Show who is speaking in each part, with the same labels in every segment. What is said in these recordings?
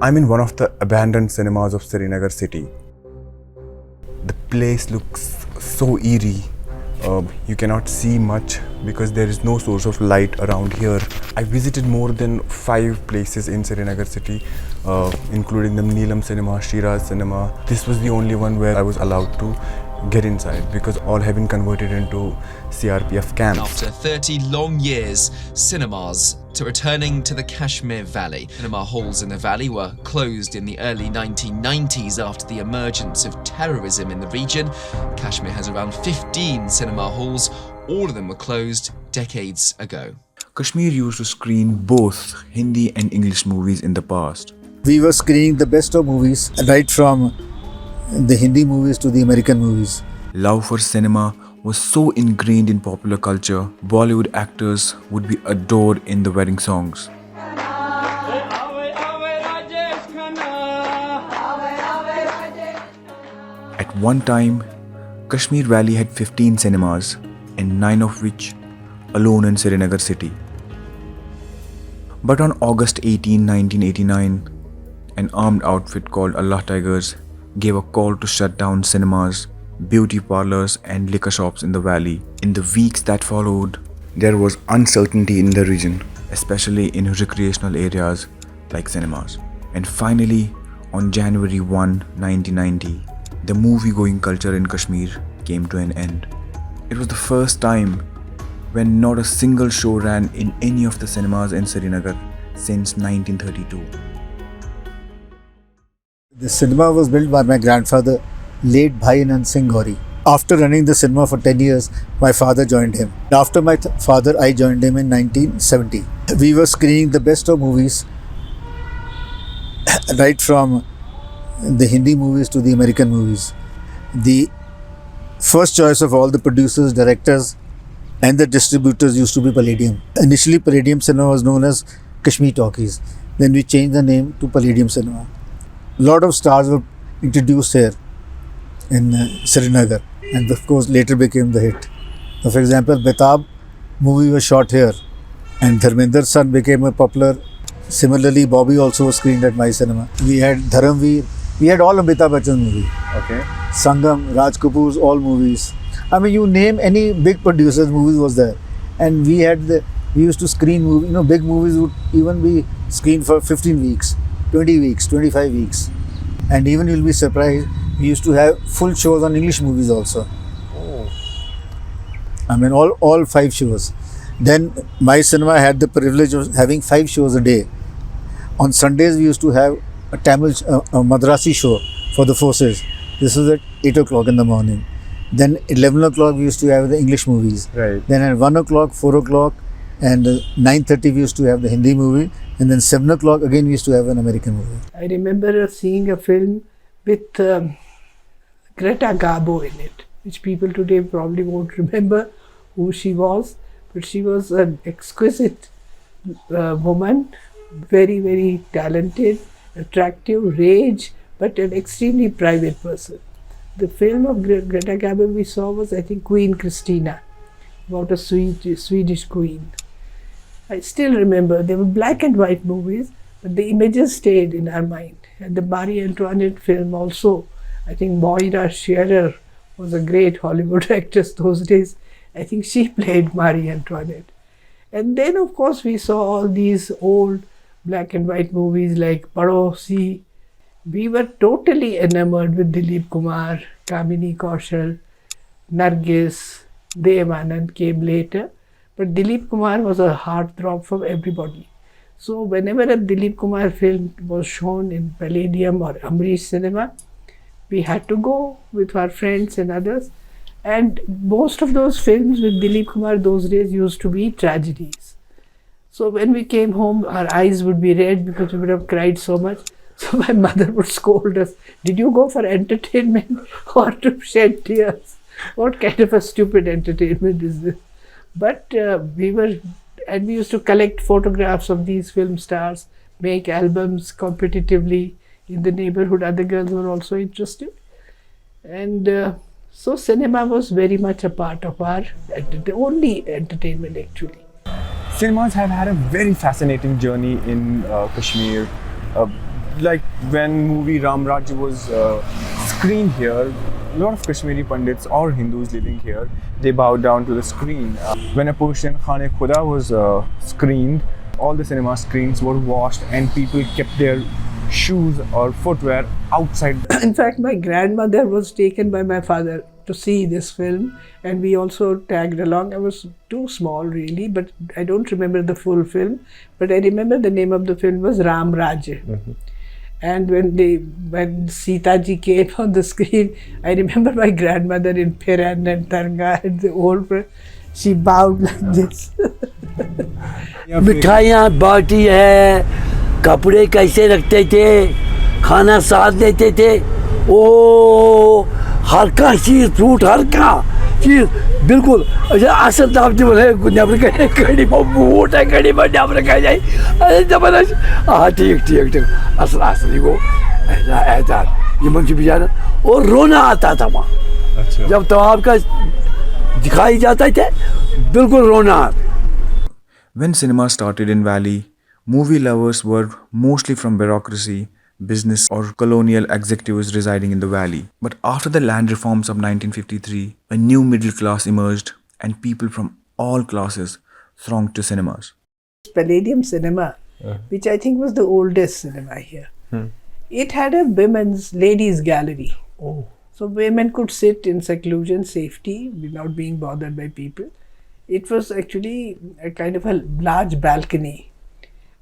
Speaker 1: I'm in one of the abandoned cinemas of Srinagar city. The place looks so eerie. You cannot see much because there is no source of light around here. I visited more than 5 places in Srinagar city, including the Neelam Cinema, Shiraz Cinema. This was the only one where I was allowed to get inside because all have been converted into CRPF camps.
Speaker 2: After 30 long years, cinemas to returning to the Kashmir Valley. Cinema halls in the valley were closed in the early 1990s after the emergence of terrorism in the region. Kashmir has around 15 cinema halls. All of them were closed decades ago.
Speaker 3: Kashmir used to screen both Hindi and English movies in the past.
Speaker 4: We were screening the best of movies, right from the Hindi movies to the American movies.
Speaker 3: Love for cinema was so ingrained in popular culture, Bollywood actors would be adored in the wedding songs. At one time, Kashmir Valley had 15 cinemas, and 9 of which alone in Srinagar city. But on August 18, 1989, an armed outfit called Allah Tigers gave a call to shut down cinemas, beauty parlors and liquor shops in the valley. In the weeks that followed, there was uncertainty in the region, especially in recreational areas like cinemas. And finally, on January 1, 1990, the movie-going culture in Kashmir came to an end. It was the first time when not a single show ran in any of the cinemas in Srinagar since 1932.
Speaker 4: The cinema was built by my grandfather, late Bhai Nand Singh Gauri. After running the cinema for 10 years, my father joined him. After my father, I joined him in 1970. We were screening the best of movies, right from the Hindi movies to the American movies. The first choice of all the producers, directors and the distributors used to be Palladium. Initially, Palladium Cinema was known as Kashmir Talkies. Then we changed the name to Palladium Cinema. A lot of stars were introduced here in Srinagar, and of course later became the hit. So for example, Betab movie was shot here, and Dharmender's son became a popular. Similarly, Bobby also was screened at my cinema. We had Dharamveer. We had all Amitabh Bachchan movie.
Speaker 1: Okay.
Speaker 4: Sangam, Raj Kapoor's all movies. I mean, you name any big producer's movies was there, and we used to screen movie. Big movies would even be screened for 15 weeks, 20 weeks, 25 weeks, and even you'll be surprised. We used to have full shows on English movies also.
Speaker 1: Oh.
Speaker 4: I mean, all 5 shows. Then my cinema had the privilege of having 5 shows a day. On Sundays, we used to have a Tamil Madrasi show for the forces. This was at 8 o'clock in the morning. Then 11 o'clock, we used to have the English movies.
Speaker 1: Right.
Speaker 4: Then at 1 o'clock, 4 o'clock, and 9:30, we used to have the Hindi movie. And then 7 o'clock, again, we used to have an American movie.
Speaker 5: I remember seeing a film with Greta Garbo in it, which people today probably won't remember who she was, but she was an exquisite woman, very, very talented, attractive, rage, but an extremely private person. The film of Greta Garbo we saw was, I think, Queen Christina, about a Swedish queen. I still remember they were black and white movies, but the images stayed in our mind. And the Marie Antoinette film also, I think Moira Shearer was a great Hollywood actress those days. I think she played Marie Antoinette. And then, of course, we saw all these old black and white movies like Padosi. We were totally enamored with Dilip Kumar, Kamini Kaushal, Nargis, Dev Anand came later. But Dilip Kumar was a heartthrob for everybody. So whenever a Dilip Kumar film was shown in Palladium or Amrish Cinema, we had to go with our friends and others. And most of those films with Dilip Kumar those days used to be tragedies. So when we came home, our eyes would be red because we would have cried so much. So my mother would scold us, "Did you go for entertainment or to shed tears? What kind of a stupid entertainment is this?" But we used to collect photographs of these film stars, make albums competitively in the neighborhood. Other girls were also interested. And so cinema was very much a part of the only entertainment actually.
Speaker 1: Cinemas have had a very fascinating journey in Kashmir. like when movie Ram Rajya was screened here, a lot of Kashmiri Pandits or Hindus living here, they bowed down to the screen. When a Persian Khane Khuda was screened, all the cinema screens were washed and people kept their shoes or footwear outside.
Speaker 5: In fact, my grandmother was taken by my father to see this film, and we also tagged along. I was too small really, but I don't remember the full film, but I remember the name of the film was Ram Rajya. And when Sita ji came on the screen, I remember my grandmother in Piran and Targa and the old, she bowed like this.
Speaker 6: मिठाइयाँ बाटी है, कपड़े कैसे रखते थे, खाना साथ देते थे, ओ हर का चीज़ फ्रूट हर का चीज़ बिल्कुल अच्छा असल तो आप जो बोले नेबर कहीं कहीं पर बूट है कहीं पर नेबर कहीं जाए अरे जबरदस्त हाँ ठीक असल असल को ऐसा ऐसा ये मंच भी जाना और रोना आता था वहाँ
Speaker 1: अच्छा।
Speaker 6: जब तो आपका दिखाई जाता थे बिल्कुल रोना.
Speaker 3: When cinema started in Valley, movie lovers were mostly from bureaucracy, business or colonial executives residing in the valley. But after the land reforms of 1953, a new middle class emerged and people from all classes thronged to cinemas.
Speaker 5: Palladium cinema, which I think was the oldest cinema here. It had a women's ladies gallery. So women could sit in seclusion, safety, without being bothered by people. It was actually a kind of a large balcony.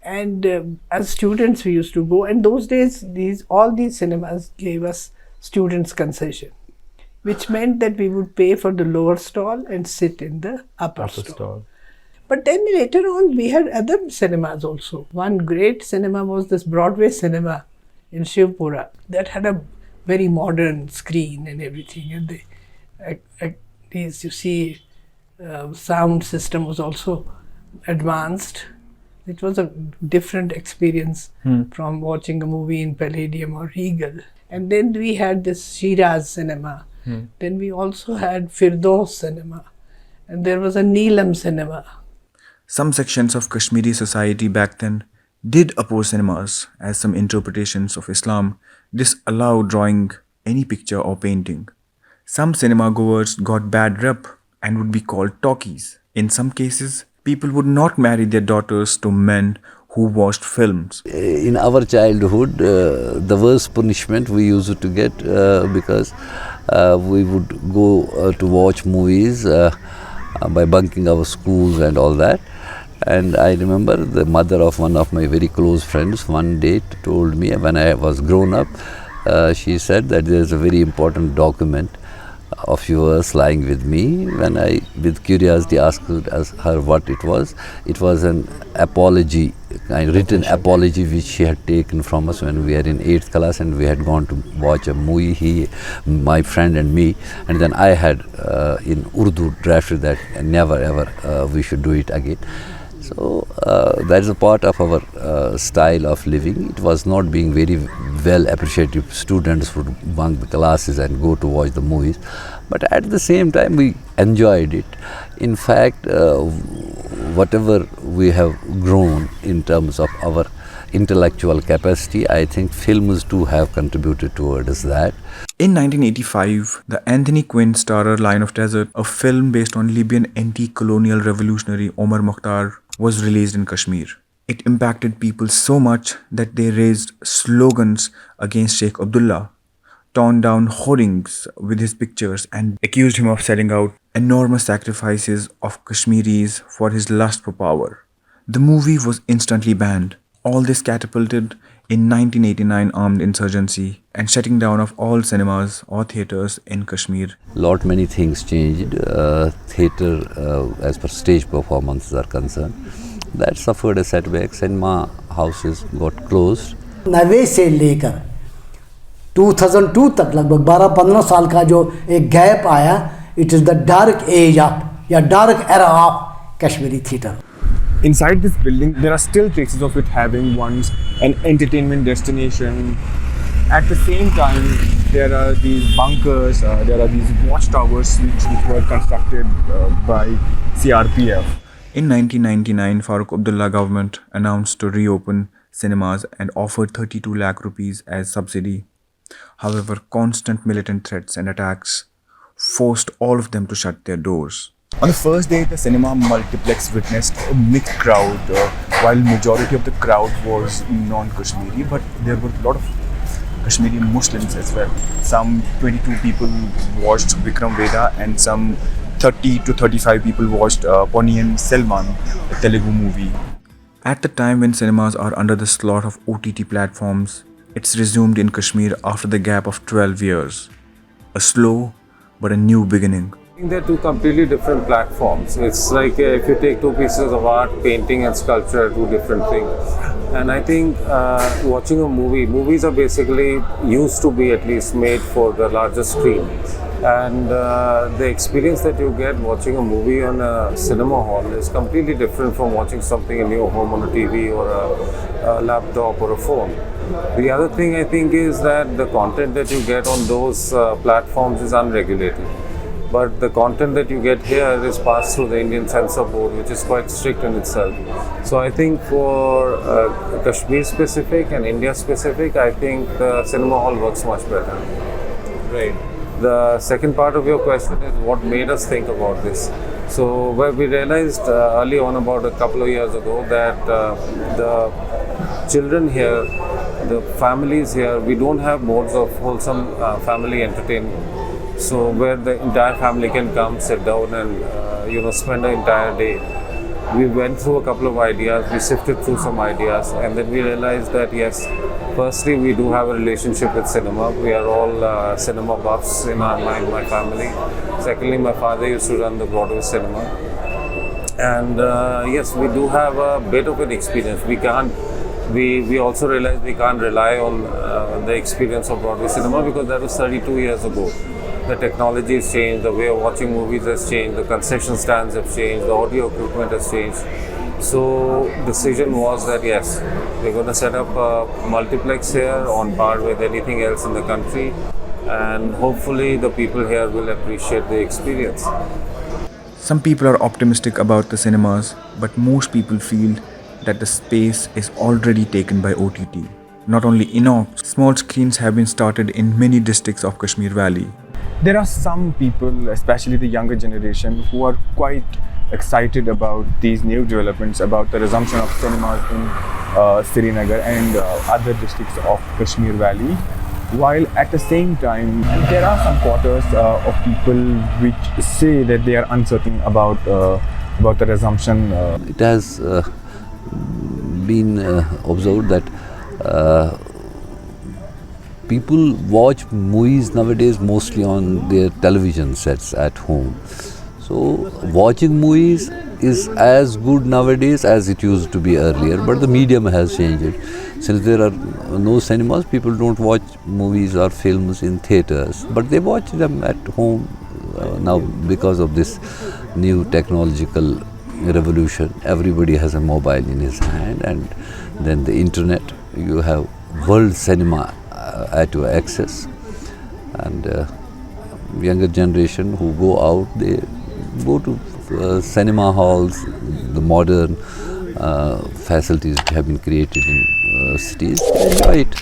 Speaker 5: And as students we used to go, and those days all these cinemas gave us students concession, which meant that we would pay for the lower stall and sit in the upper stall. But then later on we had other cinemas also. One great cinema was this Broadway cinema in Shivpura that had a very modern screen and everything, and these you see sound system was also advanced. It was a different experience from watching a movie in Palladium or Regal. And then we had this Shiraz cinema. Then we also had Firdaus cinema. And there was a Neelam cinema.
Speaker 3: Some sections of Kashmiri society back then did oppose cinemas, as some interpretations of Islam disallowed drawing any picture or painting. Some cinema goers got bad rep and would be called talkies. In some cases, people would not marry their daughters to men who watched films.
Speaker 6: In our childhood, the worst punishment we used to get because we would go to watch movies by bunking our schools and all that. And I remember the mother of one of my very close friends one day told me when I was grown up, she said that there is a very important document of yours lying with me. When I, with curiosity, asked her what it was an apology, a written apology which she had taken from us when we were in 8th class and we had gone to watch a movie, my friend and me, and then I had in Urdu drafted that never ever we should do it again. So that is a part of our style of living. It was not being very well appreciated. Students would bunk the classes and go to watch the movies. But at the same time, we enjoyed it. In fact, whatever we have grown in terms of our intellectual capacity, I think films too have contributed towards that.
Speaker 3: In 1985, the Anthony Quinn starrer Lion of Desert, a film based on Libyan anti-colonial revolutionary Omar Mokhtar, was released in Kashmir. It impacted people so much that they raised slogans against Sheikh Abdullah, torn down hoardings with his pictures, and accused him of selling out enormous sacrifices of Kashmiris for his lust for power. The movie was instantly banned. All this catapulted in 1989 armed insurgency and shutting down of all cinemas or theatres in Kashmir.
Speaker 6: Many things changed. Theatre, as per stage performances are concerned, that suffered a setback. Cinema houses got closed.
Speaker 7: 90 से लेकर 2002 तक लगभग 12-15 साल का जो एक gap आया, it is the dark age of या dark era of Kashmiri theatre.
Speaker 1: Inside this building, there are still traces of it having once an entertainment destination. At the same time, there are these bunkers, there are these watchtowers which were constructed by CRPF.
Speaker 3: In 1999, Farooq Abdullah government announced to reopen cinemas and offered 32 lakh rupees as subsidy. However, constant militant threats and attacks forced all of them to shut their doors. On the first day, the cinema multiplex witnessed a mixed crowd, while majority of the crowd was non-Kashmiri, but there were a lot of Kashmiri Muslims as well. Some 22 people watched Vikram Veda and some 30 to 35 people watched Ponniyin Selvan, a Telugu movie. At the time when cinemas are under the slot of OTT platforms, it's resumed in Kashmir after the gap of 12 years. A slow but a new beginning.
Speaker 8: They're two completely different platforms. It's like if you take two pieces of art, painting and sculpture, two different things. And I think watching a movie, movies are basically used to be at least made for the larger screen. And the experience that you get watching a movie on a cinema hall is completely different from watching something in your home on a TV or a laptop or a phone. The other thing I think is that the content that you get on those platforms is unregulated. But the content that you get here is passed through the Indian Censor Board, which is quite strict in itself. So I think for Kashmir specific and India specific, I think the cinema hall works much better.
Speaker 1: Right.
Speaker 8: The second part of your question is what made us think about this. So we realized early on, about a couple of years ago, that the children here, the families here, we don't have modes of wholesome family entertainment. So where the entire family can come, sit down and spend an entire day. We went through a couple of ideas, we sifted through some ideas, and then we realized that yes, firstly we do have a relationship with cinema. We are all cinema buffs in my family. Secondly, my father used to run the Broadway cinema. And yes, we do have a bit of an experience. We also realized we can't rely on the experience of Broadway cinema because that was 32 years ago. The technology has changed, the way of watching movies has changed, the concession stands have changed, the audio equipment has changed. So decision was that yes, we're going to set up a multiplex here on par with anything else in the country, and hopefully the people here will appreciate the experience.
Speaker 3: Some people are optimistic about the cinemas, but most people feel that the space is already taken by OTT. Not only INOX, small screens have been started in many districts of Kashmir Valley. There are some people, especially the younger generation, who are quite excited about these new developments, about the resumption of cinemas in Srinagar and other districts of Kashmir Valley. While at the same time, there are some quarters of people which say that they are uncertain about the resumption.
Speaker 6: It has been observed that people watch movies nowadays mostly on their television sets at home. So watching movies is as good nowadays as it used to be earlier, but the medium has changed. Since there are no cinemas, people don't watch movies or films in theatres, but they watch them at home now because of this new technological revolution. Everybody has a mobile in his hand, and then the internet. You have world cinema at your access, and younger generation who go out, they go to cinema halls. The modern facilities have been created in cities. They enjoy it.